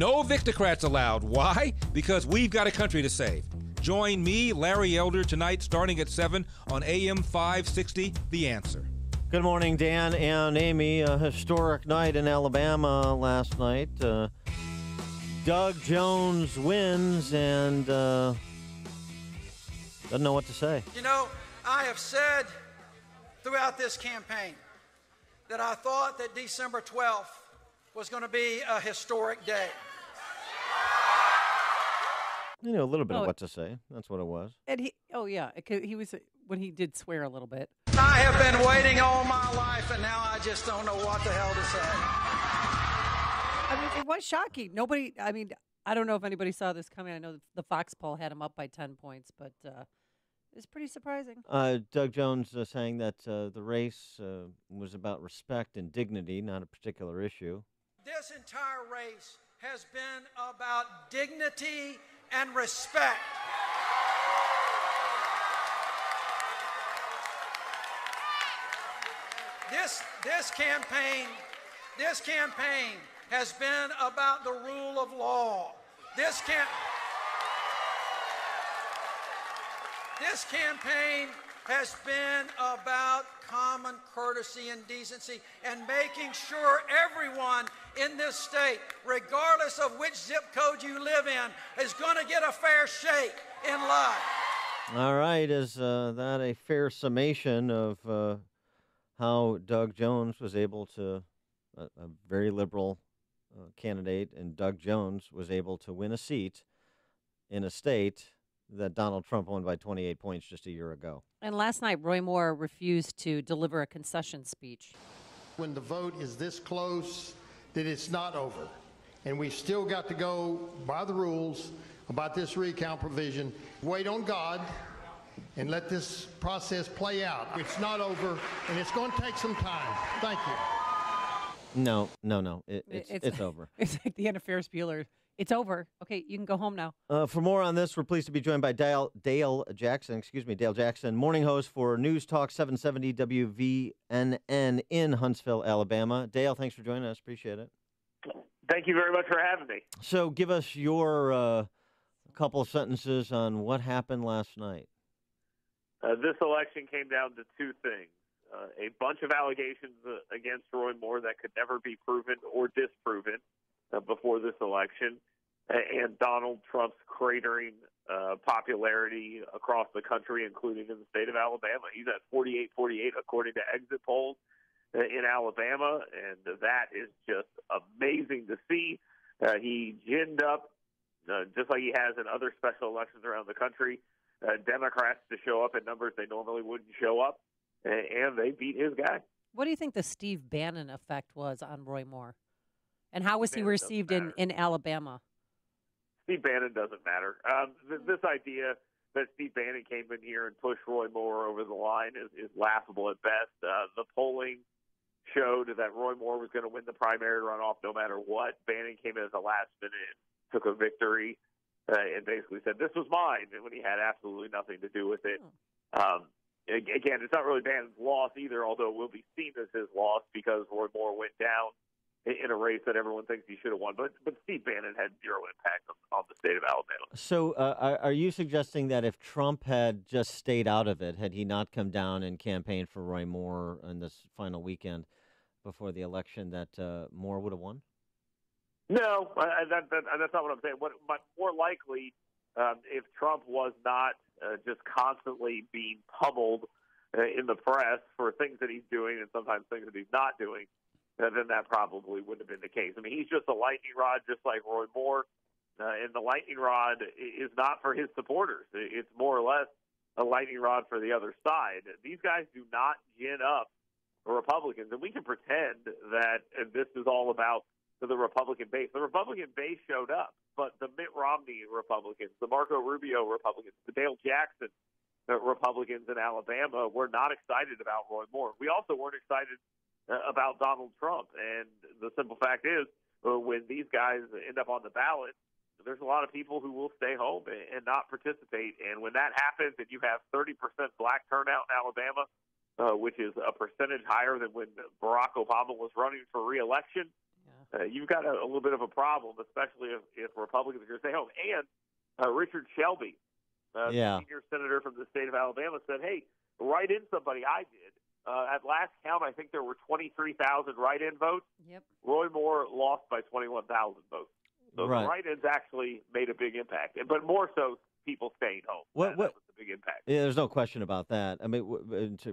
No Victocrats allowed. Why? Because we've got a country to save. Join me, Larry Elder, tonight starting at 7 on AM 560, The Answer. Good morning, Dan and Amy. A historic night in Alabama last night. Doug Jones wins and doesn't know what to say. You know, I have said throughout this campaign that I thought that December 12th was going to be a historic day. You know, a little bit of what to say. That's what it was. And he was when he did swear a little bit. I have been waiting all my life, and now I just don't know what the hell to say. I mean, it was shocking. I don't know if anybody saw this coming. I know the Fox poll had him up by 10 points, but it's pretty surprising. Doug Jones saying that the race was about respect and dignity, not a particular issue. This entire race has been about dignity and respect. This campaign has been about the rule of law. This campaign has been about common courtesy and decency and making sure everyone in this state, regardless of which zip code you live in, is going to get a fair shake in life. All right. Is that a fair summation of how Doug Jones was able to, a very liberal candidate, and Doug Jones was able to win a seat in a state that Donald Trump won by 28 points just a year ago? And last night, Roy Moore refused to deliver a concession speech. When the vote is this close, that it's not over. And we've still got to go by the rules about this recount provision. Wait on God and let this process play out. It's not over, and it's going to take some time. Thank you. No. It's over. It's like the end of Ferris Bueller. It's over. Okay, you can go home now. For more on this, we're pleased to be joined by Dale Jackson, morning host for News Talk 770 WVNN in Huntsville, Alabama. Dale, thanks for joining us. Appreciate it. Thank you very much for having me. So give us your couple of sentences on what happened last night. This election came down to two things. A bunch of allegations against Roy Moore that could never be proven or disproven before this election, and Donald Trump's cratering popularity across the country, including in the state of Alabama. He's at 48-48 according to exit polls in Alabama, and that is just amazing to see. He ginned up, just like he has in other special elections around the country, Democrats to show up in numbers they normally wouldn't show up, and they beat his guy. What do you think the Steve Bannon effect was on Roy Moore? And how was he received in Alabama? Steve Bannon doesn't matter. This idea that Steve Bannon came in here and pushed Roy Moore over the line is laughable at best. The polling showed that Roy Moore was going to win the primary runoff no matter what. Bannon came in at the last minute and took a victory and basically said, this was mine, when he had absolutely nothing to do with it. Again, it's not really Bannon's loss either, although it will be seen as his loss because Roy Moore went down in a race that everyone thinks he should have won. But Steve Bannon had zero impact on the state of Alabama. So are you suggesting that if Trump had just stayed out of it, had he not come down and campaigned for Roy Moore on this final weekend before the election, that Moore would have won? No, that's not what I'm saying. But more likely, if Trump was not just constantly being pummeled in the press for things that he's doing and sometimes things that he's not doing, then that probably wouldn't have been the case. I mean, he's just a lightning rod, just like Roy Moore, and the lightning rod is not for his supporters. It's more or less a lightning rod for the other side. These guys do not gin up Republicans, and we can pretend that this is all about the Republican base. The Republican base showed up, but the Mitt Romney Republicans, the Marco Rubio Republicans, the Dale Jackson Republicans in Alabama were not excited about Roy Moore. We also weren't excited about Donald Trump. And the simple fact is, when these guys end up on the ballot, there's a lot of people who will stay home and not participate. And when that happens and you have 30% black turnout in Alabama, which is a percentage higher than when Barack Obama was running for re-election, you've got a little bit of a problem, especially if Republicans are going to stay home. And Richard Shelby, senior senator from the state of Alabama, said, hey, write in somebody. I did. At last count, I think there were 23,000 write-in votes. Yep. Roy Moore lost by 21,000 votes. So right. the write-ins actually made a big impact, but more so people staying home. That was the big impact. Yeah, there's no question about that. I mean,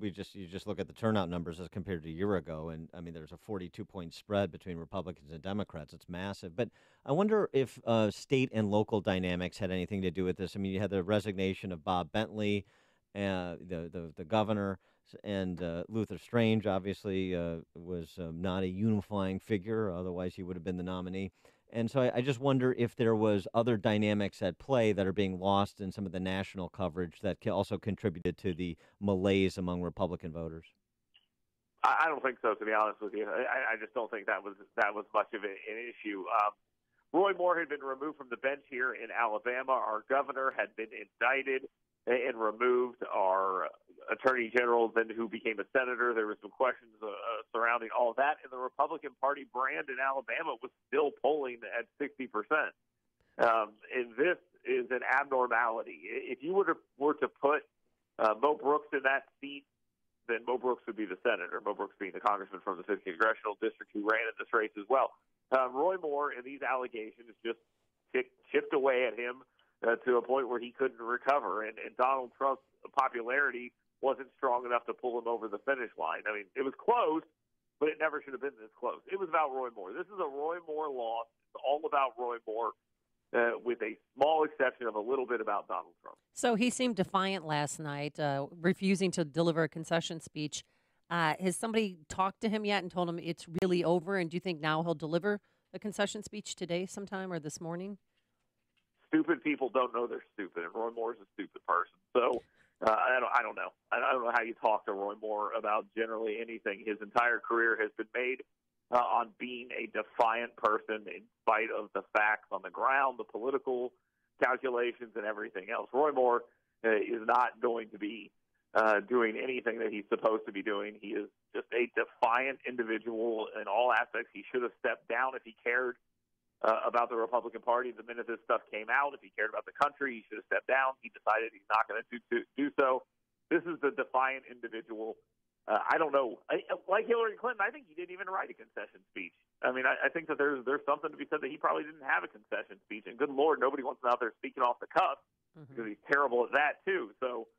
you just look at the turnout numbers as compared to a year ago, and I mean, there's a 42-point spread between Republicans and Democrats. It's massive. But I wonder if state and local dynamics had anything to do with this. I mean, you had the resignation of Bob Bentley, the governor, and Luther Strange obviously was not a unifying figure. Otherwise, he would have been the nominee. And so I just wonder if there was other dynamics at play that are being lost in some of the national coverage that also contributed to the malaise among Republican voters. I don't think so, to be honest with you. I just don't think that was much of an issue. Roy Moore had been removed from the bench here in Alabama. Our governor had been indicted and removed. Our attorney general, then who became a senator, there were some questions surrounding all of that. And the Republican Party brand in Alabama was still polling at 60%. And this is an abnormality. If you were to put Mo Brooks in that seat, then Mo Brooks would be the senator, Mo Brooks being the congressman from the 5th Congressional District who ran in this race as well. Roy Moore and these allegations just chipped away at him to a point where he couldn't recover. And Donald Trump's popularity wasn't strong enough to pull him over the finish line. I mean, it was close, but it never should have been this close. It was about Roy Moore. This is a Roy Moore loss. It's all about Roy Moore, with a small exception of a little bit about Donald Trump. So he seemed defiant last night, refusing to deliver a concession speech. Has somebody talked to him yet and told him it's really over? And do you think now he'll deliver a concession speech today sometime or this morning? Stupid people don't know they're stupid, and Roy Moore's a stupid person. So I don't know. I don't know how you talk to Roy Moore about generally anything. His entire career has been made on being a defiant person in spite of the facts on the ground, the political calculations, and everything else. Roy Moore is not going to be doing anything that he's supposed to be doing. He is just a defiant individual in all aspects. He should have stepped down if he cared about the Republican Party the minute this stuff came out. If he cared about the country, he should have stepped down. He decided he's not going to do so. This is the defiant individual. I don't know. Like Hillary Clinton, I think he didn't even write a concession speech. I mean, I think that there's something to be said that he probably didn't have a concession speech. And good Lord, nobody wants him out there speaking off the cuff because he's terrible at that too. So,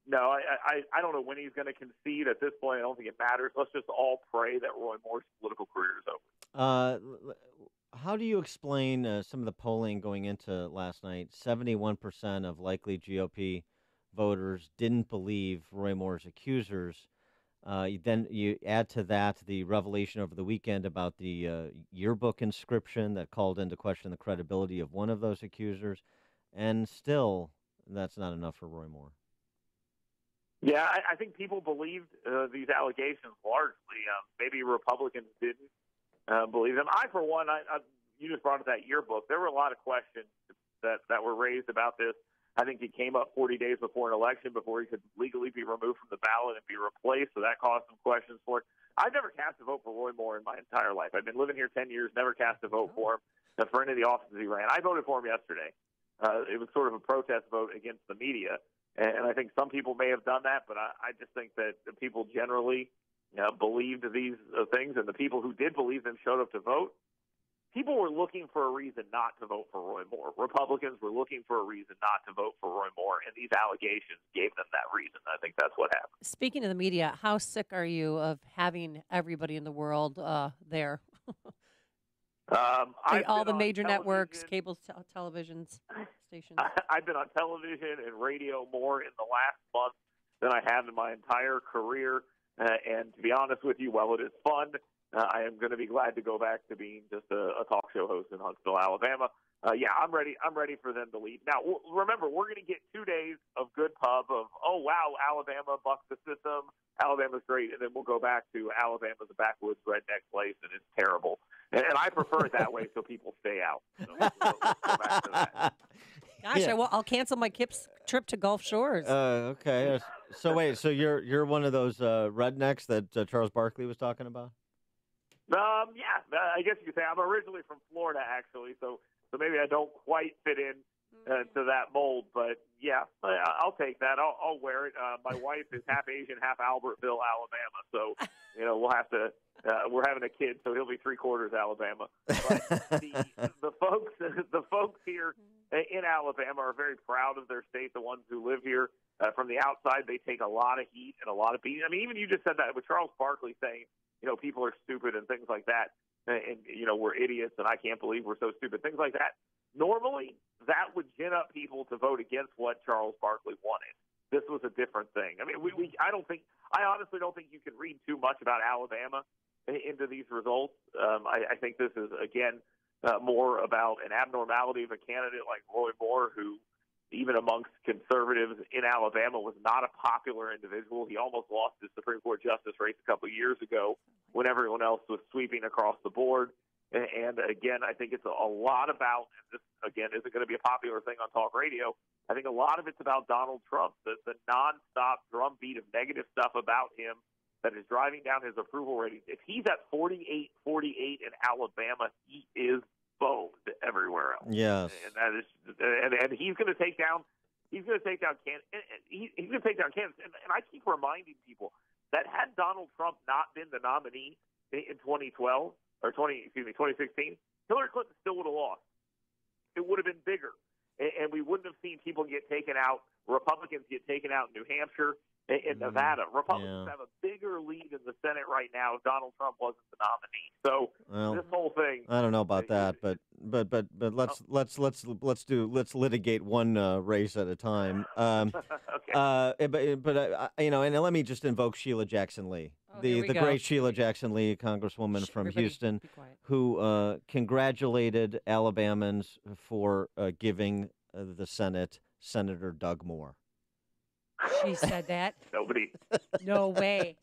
no, I don't know when he's going to concede at this point. I don't think it matters. Let's just all pray that Roy Moore's political career is over. How do you explain some of the polling going into last night? 71% of likely GOP voters didn't believe Roy Moore's accusers. Then you add to that the revelation over the weekend about the yearbook inscription that called into question the credibility of one of those accusers. And still, that's not enough for Roy Moore. Yeah, I think people believed these allegations largely. Maybe Republicans didn't believe them. For one, you just brought up that yearbook. There were a lot of questions that were raised about this. I think it came up 40 days before an election before he could legally be removed from the ballot and be replaced, so that caused some questions for it. I've never cast a vote for Roy Moore in my entire life. I've been living here 10 years, never cast a vote for him, for any of the offices he ran. I voted for him yesterday. It was sort of a protest vote against the media, and I think some people may have done that, but I just think that the people generally believed these things, and the people who did believe them showed up to vote. People were looking for a reason not to vote for Roy Moore. Republicans were looking for a reason not to vote for Roy Moore, and these allegations gave them that reason. I think that's what happened. Speaking of the media, how sick are you of having everybody in the world there? All the major networks, cable televisions, stations. I've been on television and radio more in the last month than I have in my entire career. And to be honest with you, while it is fun, I am going to be glad to go back to being just a talk show host in Huntsville, Alabama. Yeah, I'm ready. I'm ready for them to leave. Now, remember, we're going to get 2 days of good pub of, oh, wow, Alabama bucked the system. Alabama's great. And then we'll go back to Alabama's a backwoods redneck place, and it's terrible. And I prefer it that way so people stay out. So we'll go back to that. Gosh, yeah. I'll cancel my trip to Gulf Shores. Okay. So wait, so you're one of those rednecks that Charles Barkley was talking about? Yeah, I guess you could say I'm originally from Florida, actually, so maybe I don't quite fit in to that mold. But yeah, I'll take that. I'll wear it. My wife is half Asian, half Albertville, Alabama, so we'll have to. We're having a kid, so he'll be 3/4 Alabama. But the folks here in Alabama are very proud of their state. The ones who live here, from the outside, they take a lot of heat and a lot of beating. I mean, even you just said that with Charles Barkley saying, people are stupid and things like that, and we're idiots, and I can't believe we're so stupid, things like that. Normally, that would gin up people to vote against what Charles Barkley wanted. This was a different thing. I mean, I honestly don't think you can read too much about Alabama into these results. I think this is, again, more about an abnormality of a candidate like Roy Moore, who, even amongst conservatives in Alabama, was not a popular individual. He almost lost his Supreme Court justice race a couple of years ago when everyone else was sweeping across the board. And again, I think it's a lot about, and this, again, isn't going to be a popular thing on talk radio, I think a lot of it's about Donald Trump, the nonstop drumbeat of negative stuff about him that is driving down his approval ratings. If he's at 48 in Alabama, he is boned everywhere else. Yes, and that is, and he's going to take down. He's going to take down Kansas. He's going to take down Kansas. And I keep reminding people that had Donald Trump not been the nominee in 2016, Hillary Clinton still would have lost. It would have been bigger, and we wouldn't have seen people get taken out. Republicans get taken out in New Hampshire. In Nevada, Republicans have a bigger lead in the Senate right now if Donald Trump wasn't the nominee. So this whole thing, I don't know about that, but let's litigate one race at a time. Okay. And let me just invoke Sheila Jackson Lee, the great Sheila Jackson Lee, Congresswoman from Houston, who congratulated Alabamans for giving the Senate Senator Doug Moore. She said that? Nobody. No way.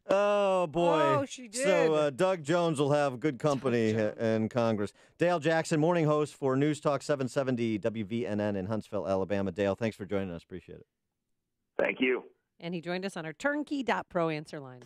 Oh, boy. Oh, she did. So Doug Jones will have good company in Congress. Dale Jackson, morning host for News Talk 770 WVNN in Huntsville, Alabama. Dale, thanks for joining us. Appreciate it. Thank you. And he joined us on our turnkey.pro answer line.